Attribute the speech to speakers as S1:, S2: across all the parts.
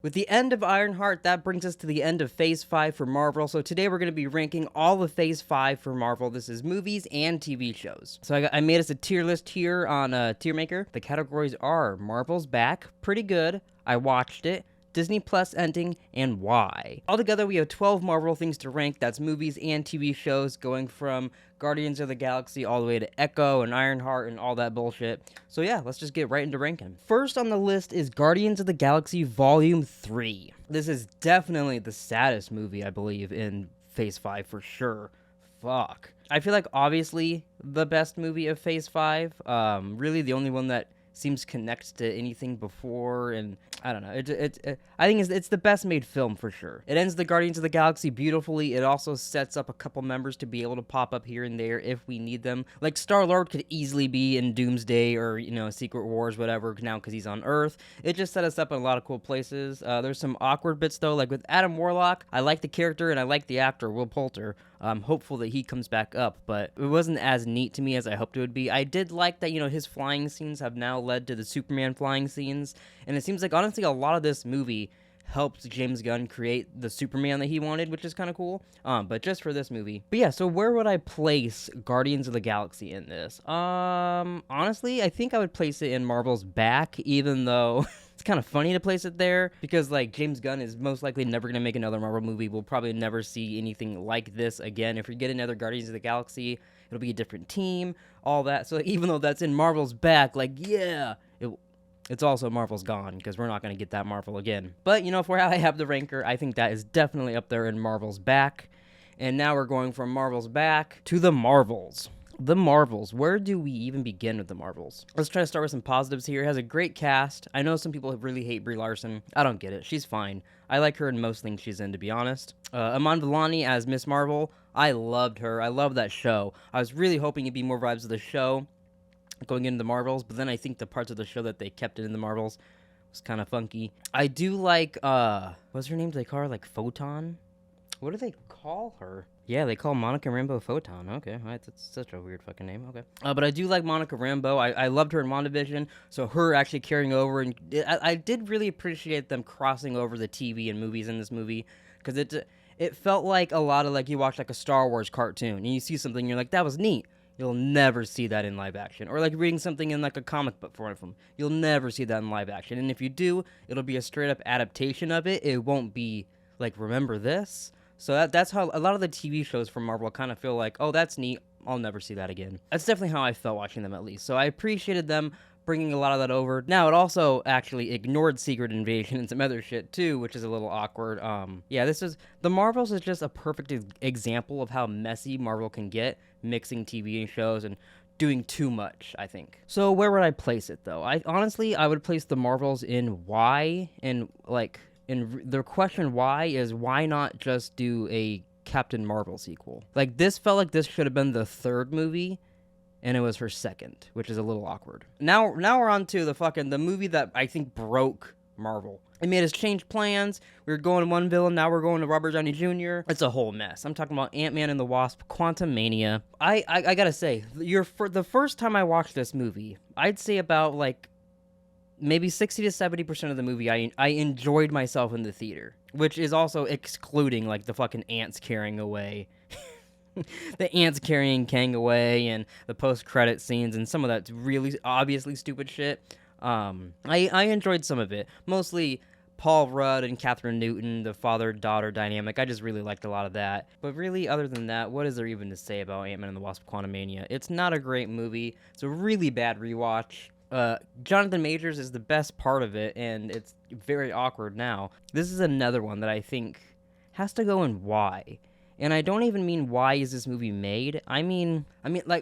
S1: With the end of Ironheart, that brings us to the end of Phase 5 for Marvel. So today we're going to be ranking all of Phase 5 for Marvel. This is movies and TV shows. So I made us a tier list here on Tier Maker. The categories are Marvel's back, pretty good, I watched it, Disney Plus ending, and why. Altogether, we have 12 Marvel things to rank. That's movies and TV shows, going from Guardians of the Galaxy all the way to Echo and Ironheart and all that bullshit. So yeah, let's just get right into ranking. First on the list is Guardians of the Galaxy Volume 3. This is definitely the saddest movie, I believe, in Phase 5 for sure. Fuck. I feel like obviously the best movie of Phase 5. Really the only one that seems connects to anything before, and I don't know. I think it's the best made film for sure. It ends the Guardians of the Galaxy beautifully. It also sets up a couple members to be able to pop up here and there if we need them. Like Star-Lord could easily be in Doomsday or Secret Wars, whatever. Now because he's on Earth, it just set us up in a lot of cool places. There's some awkward bits though, like with Adam Warlock. I like the character and I like the actor Will Poulter. I'm hopeful that he comes back up, but it wasn't as neat to me as I hoped it would be. I did like that, his flying scenes have now led to the Superman flying scenes, and it seems like, honestly, a lot of this movie helped James Gunn create the Superman that he wanted, which is kind of cool, but just for this movie. But yeah, so where would I place Guardians of the Galaxy in this? Honestly, I think I would place it in Marvel's back, even though it's kind of funny to place it there, because, James Gunn is most likely never going to make another Marvel movie. We'll probably never see anything like this again. If we get another Guardians of the Galaxy, it'll be a different team, all that. So, even though that's in Marvel's back, yeah, it's also Marvel's gone, because we're not going to get that Marvel again. But, for how I have the ranker, I think that is definitely up there in Marvel's back. And now we're going from Marvel's back to the Marvels. The Marvels. Where do we even begin with the Marvels? Let's try to start with some positives here. It has a great cast. I know some people really hate Brie Larson. I don't get it. She's fine. I like her in most things she's in, to be honest. Iman Vellani as Miss Marvel. I loved her. I love that show. I was really hoping it'd be more vibes of the show going into the Marvels, but then I think the parts of the show that they kept in the Marvels was kind of funky. I do like, what's her name? Do they call her, Photon? What do they call her? Yeah, they call Monica Rambeau Photon. Okay, that's such a weird fucking name. Okay. But I do like Monica Rambeau. I loved her in WandaVision, so her actually carrying over, and I did really appreciate them crossing over the TV and movies in this movie, because it felt like a lot of, you watch, a Star Wars cartoon, and you see something, and you're like, that was neat. You'll never see that in live action. Or reading something in a comic book for them. You'll never see that in live action. And if you do, it'll be a straight up adaptation of it. It won't be remember this? So that's how a lot of the TV shows from Marvel kind of feel like, oh, that's neat. I'll never see that again. That's definitely how I felt watching them, at least. So I appreciated them bringing a lot of that over. Now, it also actually ignored Secret Invasion and some other shit, too, which is a little awkward. Yeah, The Marvels is just a perfect example of how messy Marvel can get, mixing TV and shows and doing too much, I think. So where would I place it, though? I would place the Marvels in why, and, and the question why is, why not just do a Captain Marvel sequel? This felt like this should have been the third movie, and it was her second, which is a little awkward. Now we're on to the movie that I think broke Marvel. It made us change plans. We were going to one villain, now we're going to Robert Downey Jr. It's a whole mess. I'm talking about Ant-Man and the Wasp, Quantumania. I gotta say, the first time I watched this movie, I'd say about maybe 60 to 70% of the movie, I enjoyed myself in the theater, which is also excluding the fucking ants carrying away the ants carrying Kang away, and the post-credit scenes, and some of that really obviously stupid shit. I enjoyed some of it. Mostly Paul Rudd and Catherine Newton, the father-daughter dynamic. I just really liked a lot of that. But really, other than that, what is there even to say about Ant-Man and the Wasp: Quantumania? It's not a great movie. It's a really bad rewatch. Jonathan Majors is the best part of it, and it's very awkward now. This is another one that I think has to go in why. And I don't even mean why is this movie made. I mean,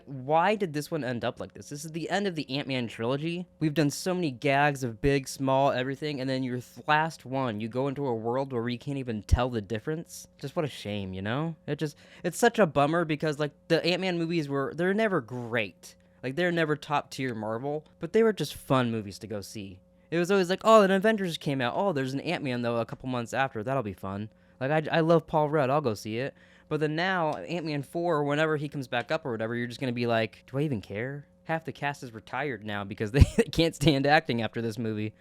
S1: why did this one end up like this? This is the end of the Ant-Man trilogy. We've done so many gags of big, small, everything, and then your last one, you go into a world where we can't even tell the difference. Just what a shame, it's such a bummer, because, the Ant-Man movies they're never great. They're never top-tier Marvel, but they were just fun movies to go see. It was always oh, an Avengers came out. Oh, there's an Ant-Man, though, a couple months after. That'll be fun. I love Paul Rudd. I'll go see it. But then now, Ant-Man 4, whenever he comes back up or whatever, you're just going to be do I even care? Half the cast is retired now because they can't stand acting after this movie.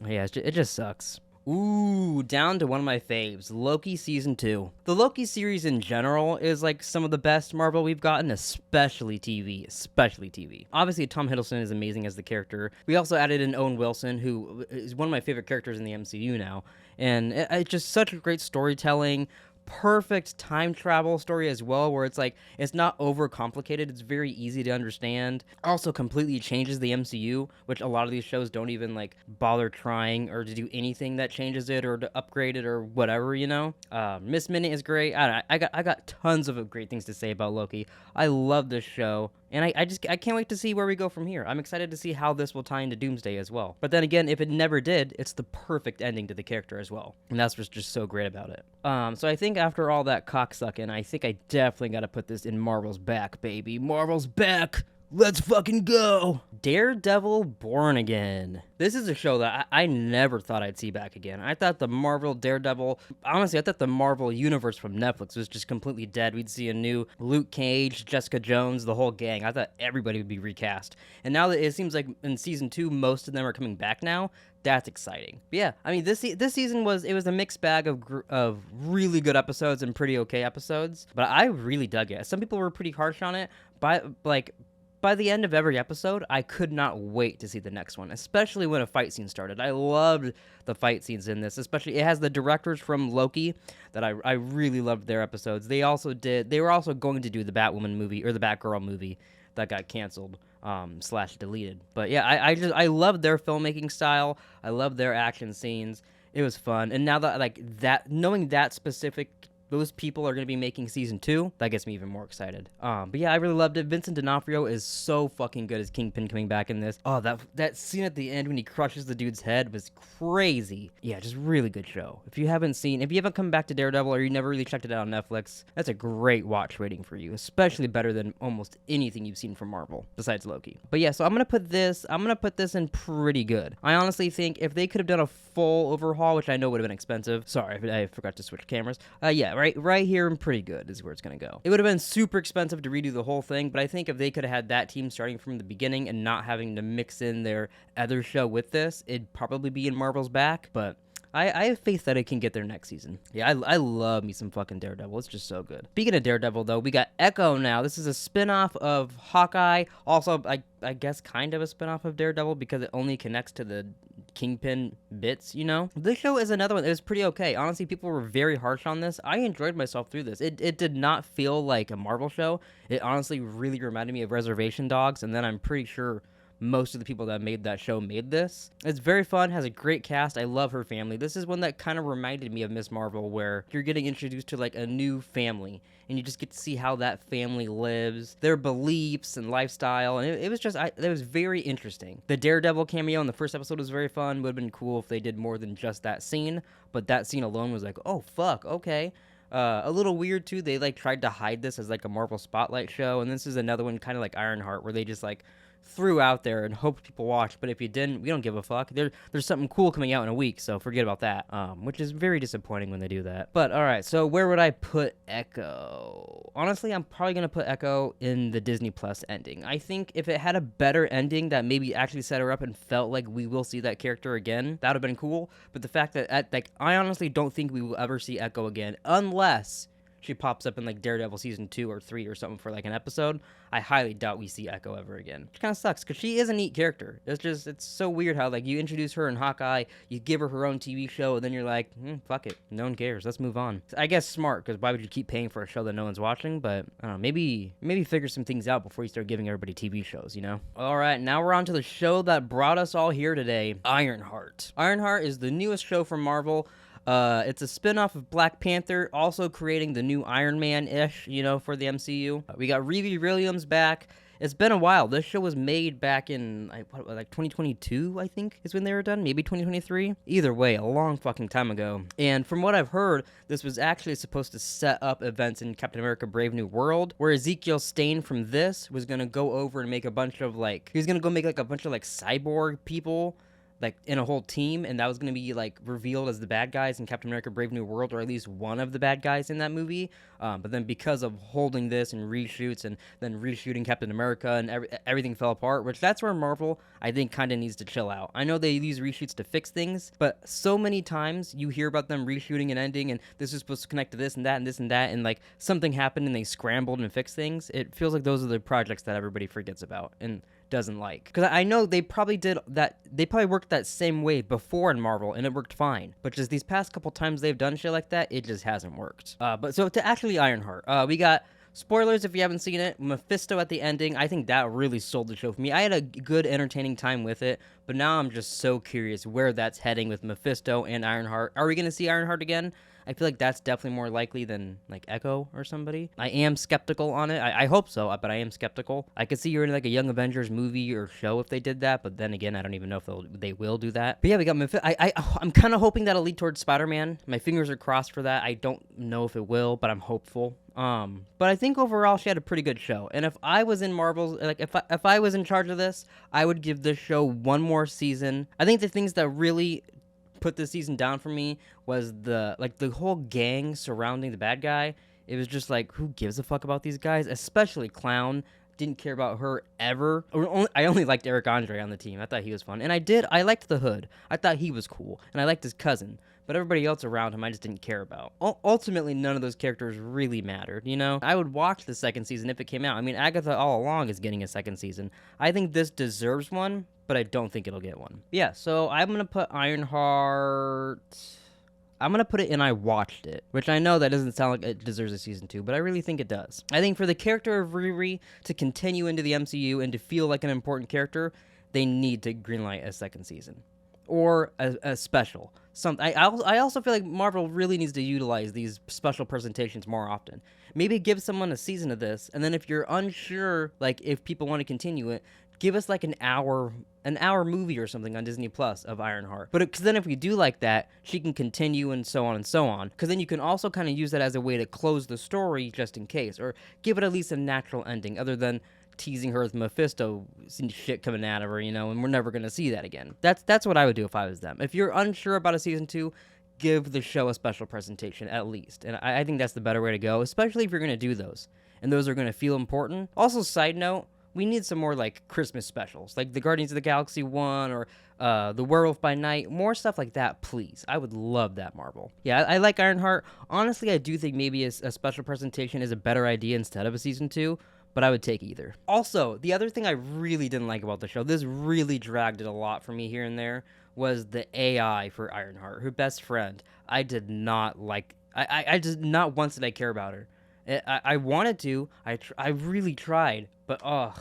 S1: Yeah, it just sucks. Ooh, down to one of my faves, Loki Season 2. The Loki series in general is like some of the best Marvel we've gotten, especially TV. Obviously, Tom Hiddleston is amazing as the character. We also added in Owen Wilson, who is one of my favorite characters in the MCU now. And it's just such a great storytelling. Perfect time travel story as well, where it's like it's not over complicated, it's very easy to understand. Also completely changes the MCU, which a lot of these shows don't even like bother trying or to do anything that changes it or to upgrade it or whatever, you know. Miss Minute is great. I got tons of great things to say about Loki. I love this show, and I can't wait to see where we go from here. I'm excited to see how this will tie into Doomsday as well. But then again, if it never did, it's the perfect ending to the character as well, and that's what's just so great about it. So I think after all that cocksucking, I think I definitely got to put this in Marvel's back, baby. Marvel's back. Let's fucking go! Daredevil Born Again. This is a show that I never thought I'd see back again. I thought the Marvel Daredevil, honestly, I thought the Marvel universe from Netflix was just completely dead. We'd see a new Luke Cage, Jessica Jones, the whole gang. I thought everybody would be recast. And now that it seems like in season 2, most of them are coming back now, that's exciting. But yeah, I mean, this season was a mixed bag of really good episodes and pretty okay episodes. But I really dug it. Some people were pretty harsh on it, but by the end of every episode, I could not wait to see the next one, especially when a fight scene started. I loved the fight scenes in this, especially it has the directors from Loki that I really loved their episodes. They were also going to do the Batwoman movie or the Batgirl movie that got canceled / deleted. But yeah, I loved their filmmaking style. I loved their action scenes. It was fun. And now that knowing that specific those people are going to be making season 2, that gets me even more excited. But yeah, I really loved it. Vincent D'Onofrio is so fucking good as Kingpin coming back in this. Oh, that scene at the end when he crushes the dude's head was crazy. Yeah, just really good show. If you haven't come back to Daredevil or you never really checked it out on Netflix, that's a great watch rating for you, especially better than almost anything you've seen from Marvel besides Loki. But yeah, so I'm going to put this in pretty good. I honestly think if they could have done a full overhaul, which I know would have been expensive. Sorry, I forgot to switch cameras. Yeah, right here and pretty good is where it's gonna go. It would have been super expensive to redo the whole thing, but I think if they could have had that team starting from the beginning and not having to mix in their other show with this, it'd probably be in Marvel's back. But I have faith that it can get there next season. Yeah, I love me some fucking Daredevil. It's just so good. Speaking of Daredevil, though, we got Echo now. This is a spinoff of Hawkeye. Also, I guess kind of a spinoff of Daredevil because it only connects to the Kingpin bits, you know? This show is another one. It was pretty okay. Honestly, people were very harsh on this. I enjoyed myself through this. It did not feel like a Marvel show. It honestly really reminded me of Reservation Dogs, and then I'm pretty sure most of the people that made that show made this. It's very fun, has a great cast. I love her family. This is one that kind of reminded me of Miss Marvel, where you're getting introduced to like a new family, and you just get to see how that family lives, their beliefs and lifestyle, and it was very interesting. The Daredevil cameo in the first episode was very fun. Would have been cool if they did more than just that scene, but that scene alone was like, oh fuck, okay. A little weird too. They like tried to hide this as like a Marvel Spotlight show, and this is another one kind of like Ironheart, where they just like threw out there and hoped people watched, but if you didn't, we don't give a fuck. There's something cool coming out in a week, so forget about that, which is very disappointing when they do that. But alright, so where would I put Echo? Honestly, I'm probably going to put Echo in the Disney Plus ending. I think if it had a better ending that maybe actually set her up and felt like we will see that character again, that would have been cool. But the fact that I honestly don't think we will ever see Echo again unless she pops up in like Daredevil season 2 or 3 or something for like an episode. I highly doubt we see Echo ever again. Which kind of sucks because she is a neat character. It's so weird how like you introduce her in Hawkeye, you give her own TV show, and then you're like, fuck it, no one cares. Let's move on. I guess smart, because why would you keep paying for a show that no one's watching? But I don't know, maybe figure some things out before you start giving everybody TV shows, you know? All right, now we're on to the show that brought us all here today, Ironheart. Ironheart is the newest show from Marvel. It's a spin-off of Black Panther, also creating the new Iron Man-ish, you know, for the MCU. We got Riri Williams back. It's been a while. This show was made back in, like 2022, I think, is when they were done. Maybe 2023. Either way, a long fucking time ago. And from what I've heard, this was actually supposed to set up events in Captain America Brave New World, where Ezekiel Stane from this was going to go over and make a bunch of, like, he was going to go make, like, a bunch of, like, cyborg people like in a whole team, and that was going to be like revealed as the bad guys in Captain America Brave New World, or at least one of the bad guys in that movie. But then because of holding this and reshoots and then reshooting Captain America and everything fell apart, which that's where Marvel, I think, kind of needs to chill out. I know they use reshoots to fix things, but so many times you hear about them reshooting and ending, and this is supposed to connect to this and that and this and that, and like something happened and they scrambled and fixed things. It feels like those are the projects that everybody forgets about and doesn't like. Because I know they probably did that, they probably worked that same way before in Marvel and it worked fine, but just these past couple times they've done shit like that, it just hasn't worked. But so to actually Ironheart, we got, spoilers if you haven't seen it, Mephisto at the ending. I think that really sold the show for me. I had a good entertaining time with it, but now I'm just so curious where that's heading with Mephisto and Ironheart. Are we gonna see Ironheart again? I feel like that's definitely more likely than like Echo or somebody. I am skeptical on it. I hope so, but I am skeptical. I could see you're in like a Young Avengers movie or show if they did that, but then again, I don't even know if they will do that. But yeah, we got Mephisto. I'm kind of hoping that'll lead towards Spider-Man. My fingers are crossed for that. I don't know if it will, but I'm hopeful. But I think overall she had a pretty good show. And if I was in Marvel's, like if I was in charge of this, I would give this show one more season. I think the things that really put this season down for me was the whole gang surrounding the bad guy. It was just like, who gives a fuck about these guys? Especially Clown. Didn't care about her ever. I only liked Eric Andre on the team. I thought he was fun. And I liked the Hood. I thought he was cool. And I liked his cousin. But everybody else around him I just didn't care about. Ultimately, none of those characters really mattered, you know? I would watch the second season if it came out. I mean, Agatha All Along is getting a second season. I think this deserves one, but I don't think it'll get one. Yeah, so I'm going to put Ironheart... I'm going to put it in I watched it, which I know that doesn't sound like it deserves a season 2, but I really think it does. I think for the character of Riri to continue into the MCU and to feel like an important character, they need to greenlight a second season. Or a special. I also feel like Marvel really needs to utilize these special presentations more often. Maybe give someone a season of this, and then if you're unsure, like if people want to continue it, give us like an hour movie or something on Disney Plus of Ironheart. But because then if we do like that, she can continue and so on and so on. Because then you can also kind of use that as a way to close the story just in case, or give it at least a natural ending, other than teasing her with Mephisto shit coming out of her, you know, and we're never going to see that again. That's what I would do if I was them. If you're unsure about a season 2, give the show a special presentation at least. And I think that's the better way to go, especially if you're going to do those. And those are going to feel important. Also, side note, we need some more, like, Christmas specials. Like the Guardians of the Galaxy one or the Werewolf by Night. More stuff like that, please. I would love that, Marvel. Yeah, I like Ironheart. Honestly, I do think maybe a special presentation is a better idea instead of a season 2. But I would take either. Also, the other thing I really didn't like about the show, this really dragged it a lot for me here and there, was the AI for Ironheart, her best friend. I did not like... I just... Not once did I care about her. I wanted to. I really tried. But, ugh.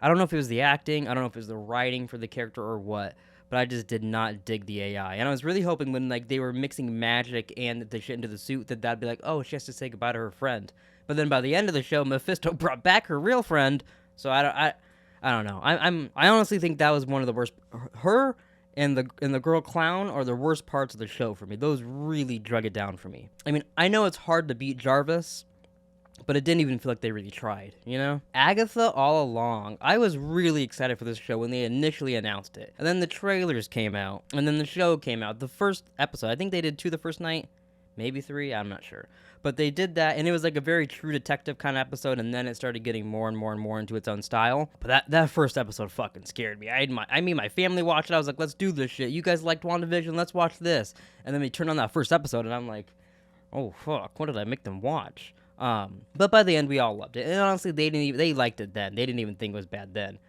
S1: I don't know if it was the acting. I don't know if it was the writing for the character or what. But I just did not dig the AI. And I was really hoping when like they were mixing magic and the shit into the suit that'd be like, oh, she has to say goodbye to her friend. But then by the end of the show, Mephisto brought back her real friend. So I don't know. I honestly think that was one of the worst. Her and the girl Clown are the worst parts of the show for me. Those really drug it down for me. I mean, I know it's hard to beat Jarvis, but it didn't even feel like they really tried, you know? Agatha All Along. I was really excited for this show when they initially announced it. And then the trailers came out. And then the show came out. The first episode. I think they did 2 the first night. Maybe 3. I'm not sure. But they did that, and it was like a very True Detective kind of episode, and then it started getting more and more and more into its own style. But that first episode fucking scared me. I made my family watch it. I was like, let's do this shit. You guys liked WandaVision, let's watch this. And then we turned on that first episode, and I'm like, oh, fuck, what did I make them watch? But by the end, we all loved it. And honestly, they liked it then. They didn't even think it was bad then,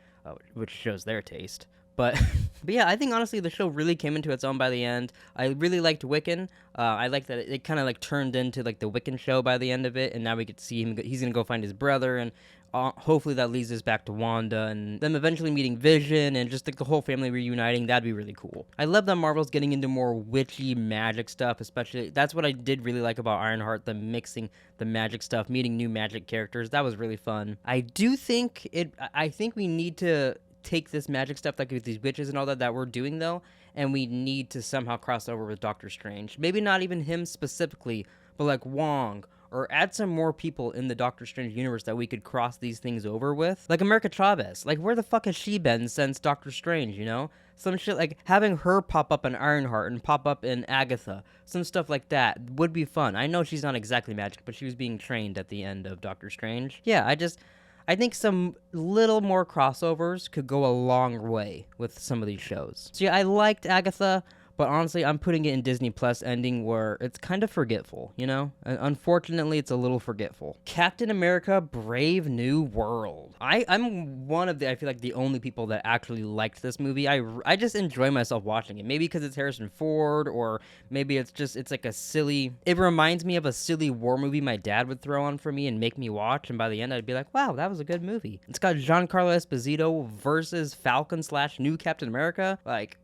S1: which shows their taste. But yeah, I think honestly the show really came into its own by the end. I really liked Wiccan. I liked that it kind of like turned into like the Wiccan show by the end of it, and now we get to see him. He's gonna go find his brother, and hopefully that leads us back to Wanda and them eventually meeting Vision and just like the whole family reuniting. That'd be really cool. I love that Marvel's getting into more witchy magic stuff, especially that's what I did really like about Ironheart, the mixing the magic stuff, meeting new magic characters. That was really fun. I think we need to take this magic stuff like with these witches and all that we're doing though, and we need to somehow cross over with Doctor Strange. Maybe not even him specifically, but like Wong or add some more people in the Doctor Strange universe that we could cross these things over with. Like America Chavez. Like, where the fuck has she been since Doctor Strange, you know? Some shit like having her pop up in Ironheart and pop up in Agatha. Some stuff like that would be fun. I know she's not exactly magic, but she was being trained at the end of Doctor Strange. Yeah, I think some little more crossovers could go a long way with some of these shows. So yeah, I liked Agatha, but honestly, I'm putting it in Disney Plus ending where it's kind of forgetful, you know? Unfortunately, it's a little forgetful. Captain America Brave New World. I'm one of I feel like the only people that actually liked this movie. I just enjoy myself watching it. Maybe because it's Harrison Ford, or maybe it's like it reminds me of a silly war movie my dad would throw on for me and make me watch, and by the end I'd be like, wow, that was a good movie. It's got Giancarlo Esposito versus Falcon / New Captain America. Like,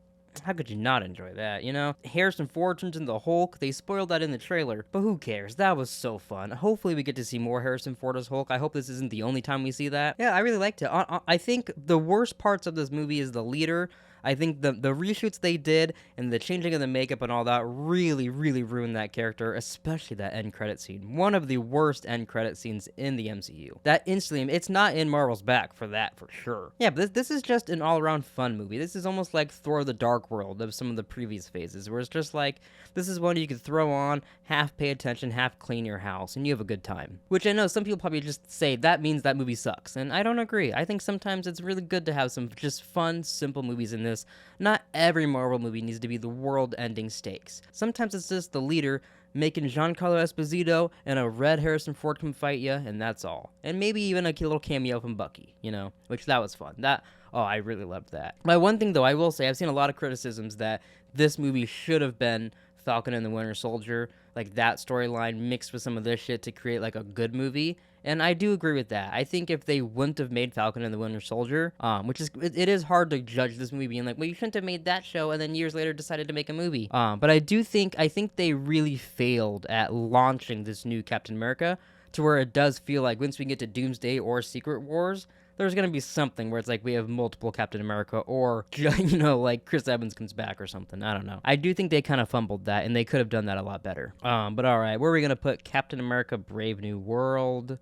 S1: how could you not enjoy that, you know? Harrison Ford turns into the Hulk. They spoiled that in the trailer, but who cares? That was so fun. Hopefully we get to see more Harrison Ford as Hulk. I hope this isn't the only time we see that. Yeah, I really liked it. I think the worst parts of this movie is the leader. I think the reshoots they did and the changing of the makeup and all that really, really ruined that character, especially that end credit scene. One of the worst end credit scenes in the MCU. That instantly, it's not in Marvel's back for that, for sure. Yeah, but this is just an all-around fun movie. This is almost like Thor the Dark World of some of the previous phases, where it's just like, this is one you could throw on, half pay attention, half clean your house, and you have a good time. Which I know some people probably just say, that means that movie sucks, and I don't agree. I think sometimes it's really good to have some just fun, simple movies in this. Not every Marvel movie needs to be the world-ending stakes. Sometimes it's just the leader making Giancarlo Esposito and a red Harrison Ford come fight you, and that's all. And maybe even a little cameo from Bucky, you know, which that was fun. I really loved that. My one thing, though, I will say, I've seen a lot of criticisms that this movie should have been Falcon and the Winter Soldier, like that storyline mixed with some of this shit to create like a good movie. And I do agree with that. I think if they wouldn't have made Falcon and the Winter Soldier, which is, it is hard to judge this movie being like, well, you shouldn't have made that show, and then years later decided to make a movie. But I think they really failed at launching this new Captain America to where it does feel like once we get to Doomsday or Secret Wars, there's going to be something where it's like we have multiple Captain America, or, you know, like Chris Evans comes back or something. I don't know. I do think they kind of fumbled that, and they could have done that a lot better. But all right, where are we going to put Captain America Brave New World?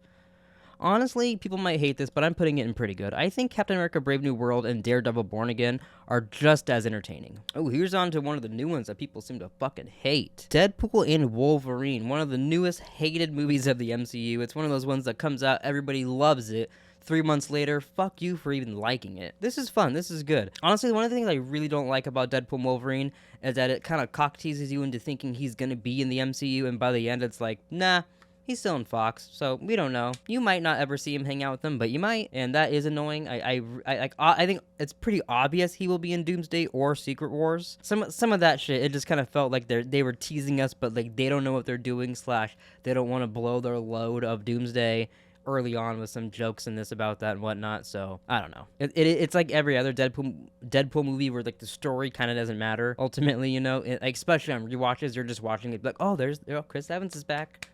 S1: Honestly, people might hate this, but I'm putting it in pretty good. I think Captain America Brave New World and Daredevil Born Again are just as entertaining. Oh, here's on to one of the new ones that people seem to fucking hate. Deadpool and Wolverine, one of the newest hated movies of the MCU. It's one of those ones that comes out, everybody loves it. 3 months later, fuck you for even liking it. This is fun. This is good. Honestly, one of the things I really don't like about Deadpool and Wolverine is that it kind of cock teases you into thinking he's going to be in the MCU, and by the end it's like, nah, he's still in Fox, so we don't know. You might not ever see him hang out with them, but you might, and that is annoying. I think it's pretty obvious he will be in Doomsday or Secret Wars. Some of that shit, it just kind of felt like they were teasing us, but like they don't know what they're doing, / they don't want to blow their load of Doomsday early on with some jokes in this about that and whatnot. So I don't know. It's like every other Deadpool movie where like the story kind of doesn't matter ultimately, you know. Especially on rewatches, you're just watching it like, oh, Chris Evans is back.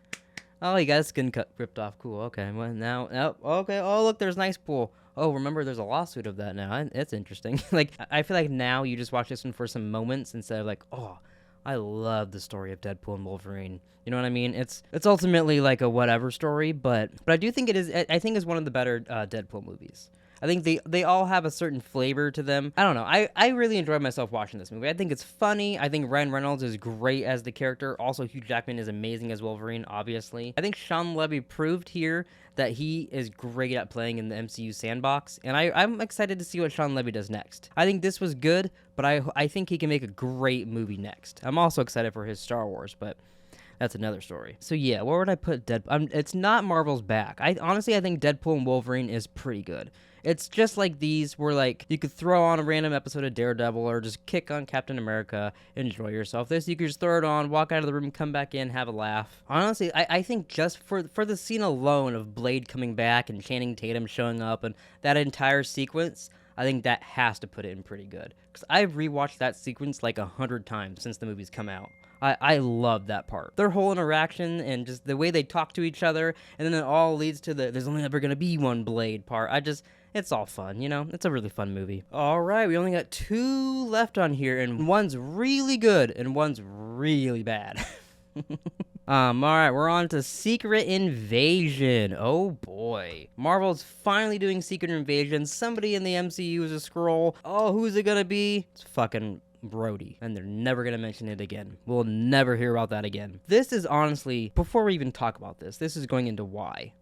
S1: Oh, he got his skin ripped off. Cool. Okay. Well, now, okay. Oh, look, there's Nice Pool. Oh, remember, there's a lawsuit of that now. It's interesting. Like, I feel like now you just watch this one for some moments instead of like, oh, I love the story of Deadpool and Wolverine. You know what I mean? It's ultimately like a whatever story, but I do think it is. I think it's one of the better Deadpool movies. I think they all have a certain flavor to them. I don't know. I really enjoyed myself watching this movie. I think it's funny. I think Ryan Reynolds is great as the character. Also, Hugh Jackman is amazing as Wolverine, obviously. I think Sean Levy proved here that he is great at playing in the MCU sandbox, and I'm excited to see what Sean Levy does next. I think this was good, but I think he can make a great movie next. I'm also excited for his Star Wars, but that's another story. So yeah, where would I put Deadpool? It's not Marvel's back. I think Deadpool and Wolverine is pretty good. It's just like these where like you could throw on a random episode of Daredevil or just kick on Captain America, enjoy yourself. This you could just throw it on, walk out of the room, come back in, have a laugh. Honestly, I think just for the scene alone of Blade coming back and Channing Tatum showing up and that entire sequence, I think that has to put it in pretty good. Because I've rewatched that sequence like 100 times since the movie's come out. I love that part. Their whole interaction and just the way they talk to each other, and then it all leads to there's only ever going to be one Blade part. It's all fun, you know? It's a really fun movie. All right, we only got 2 left on here, and one's really good, and one's really bad. Alright, we're on to Secret Invasion. Oh boy. Marvel's finally doing Secret Invasion. Somebody in the MCU is a Skrull. Oh, who's it gonna be? It's fucking Rhodey, and they're never gonna mention it again. We'll never hear about that again. This is honestly, before we even talk about this is going into why.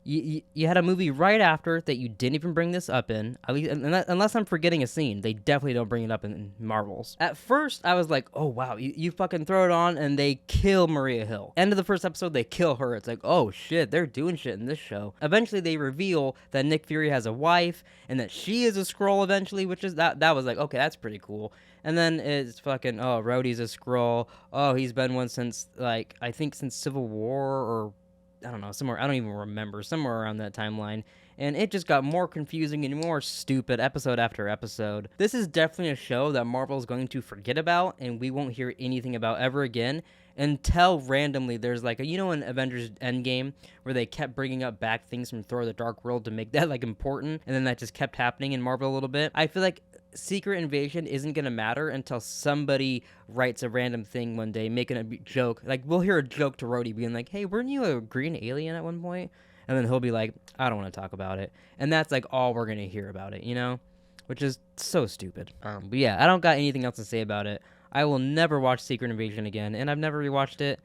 S1: You had a movie right after that you didn't even bring this up in, at least, unless I'm forgetting a scene. They definitely don't bring it up in Marvels. At first, I was like, oh wow, you fucking throw it on and they kill Maria Hill. End of the first episode, they kill her. It's like, oh shit, they're doing shit in this show. Eventually, they reveal that Nick Fury has a wife and that she is a Skrull eventually, which is, that was like, okay, that's pretty cool. And then it's fucking, oh, Rhodey's a Skrull. Oh, he's been one since, like, I think since Civil War, or I don't know, somewhere, I don't even remember, somewhere around that timeline. And it just got more confusing and more stupid episode after episode. This is definitely a show that Marvel is going to forget about, and we won't hear anything about ever again until randomly there's like in Avengers Endgame where they kept bringing up back things from Thor: The Dark World to make that like important, and then that just kept happening in Marvel a little bit. I feel like Secret Invasion isn't gonna matter until somebody writes a random thing one day making a joke. Like, we'll hear a joke to Rhodey being like, hey, weren't you a green alien at one point? And then he'll be like, I don't want to talk about it. And that's like all we're gonna hear about it, which is so stupid. But yeah, I don't got anything else to say about it. I will never watch Secret Invasion again, and I've never rewatched it.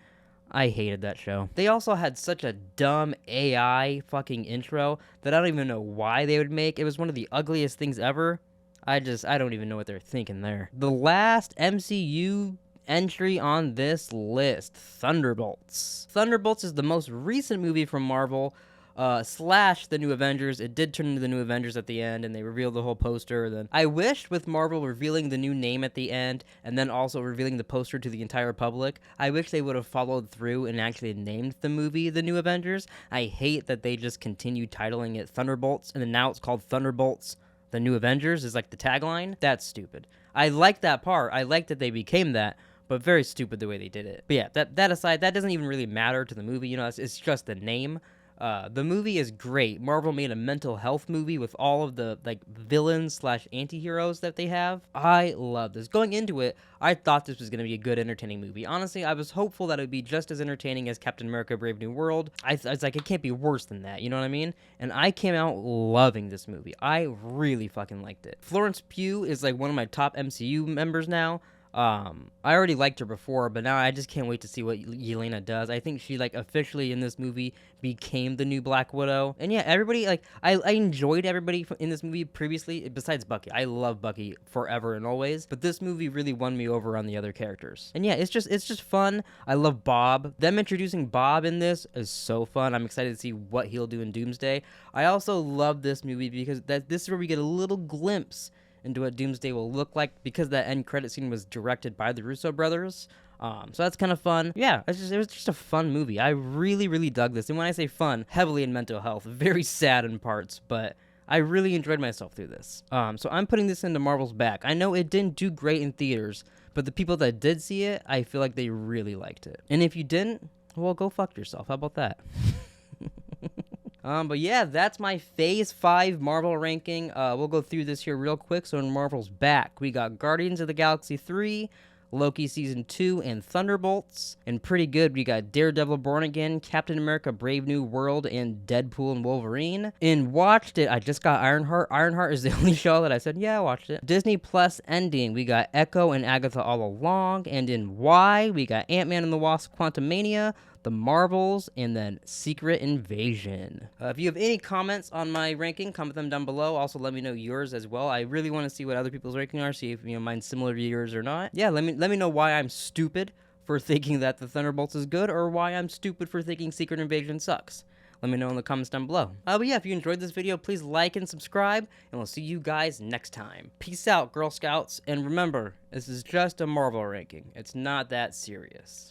S1: I hated that show. They also had such a dumb AI fucking intro that I don't even know why they would make. It was one of the ugliest things ever. I don't even know what they're thinking there. The last MCU entry on this list, Thunderbolts. Thunderbolts is the most recent movie from Marvel, slash the New Avengers. It did turn into the New Avengers at the end, and they revealed the whole poster. Then I wish with Marvel revealing the new name at the end, and then also revealing the poster to the entire public, I wish they would have followed through and actually named the movie The New Avengers. I hate that they just continued titling it Thunderbolts, and then now it's called Thunderbolts The New Avengers is like the tagline. That's stupid. I like that part. I like that they became that, but very stupid the way they did it. But yeah, that aside, that doesn't even really matter to the movie. It's just the name. The movie is great. Marvel made a mental health movie with all of the like villains slash anti-heroes that they have. I love this. Going into it, I thought this was going to be a good, entertaining movie. Honestly, I was hopeful that it would be just as entertaining as Captain America: Brave New World. I was like, it can't be worse than that. You know what I mean? And I came out loving this movie. I really fucking liked it. Florence Pugh is like one of my top MCU members now. I already liked her before, but now I just can't wait to see what Yelena does. I think she, like, officially in this movie became the new Black Widow. And yeah, everybody, like, I enjoyed everybody in this movie previously, besides Bucky. I love Bucky forever and always, but this movie really won me over on the other characters. And yeah, it's just fun. I love Bob. Them introducing Bob in this is so fun. I'm excited to see what he'll do in Doomsday. I also love this movie because this is where we get a little glimpse into what Doomsday will look like, because that end credit scene was directed by the Russo brothers. So that's kind of fun. Yeah, it was just a fun movie. I really, really dug this. And when I say fun, heavily in mental health, very sad in parts, but I really enjoyed myself through this. So I'm putting this into Marvel's back. I know it didn't do great in theaters, but the people that did see it, I feel like they really liked it. And if you didn't, well, go fuck yourself. How about that? But yeah, that's my Phase 5 Marvel ranking. We'll go through this here real quick. So in Marvel's back, we got Guardians of the Galaxy 3, Loki Season 2, and Thunderbolts. And pretty good, we got Daredevil Born Again, Captain America Brave New World, and Deadpool and Wolverine. And watched it, I just got Ironheart. Ironheart is the only show that I said, yeah, I watched it. Disney Plus ending, we got Echo and Agatha All Along. And in Y, we got Ant-Man and the Wasp Quantumania, The Marvels, and then Secret Invasion. If you have any comments on my ranking, comment them down below. Also, let me know yours as well. I really want to see what other people's ranking are, see if mine's similar to yours or not. Yeah, let me know why I'm stupid for thinking that the Thunderbolts is good, or why I'm stupid for thinking Secret Invasion sucks. Let me know in the comments down below. But yeah, if you enjoyed this video, please like and subscribe, and we'll see you guys next time. Peace out, Girl Scouts, and remember, this is just a Marvel ranking. It's not that serious.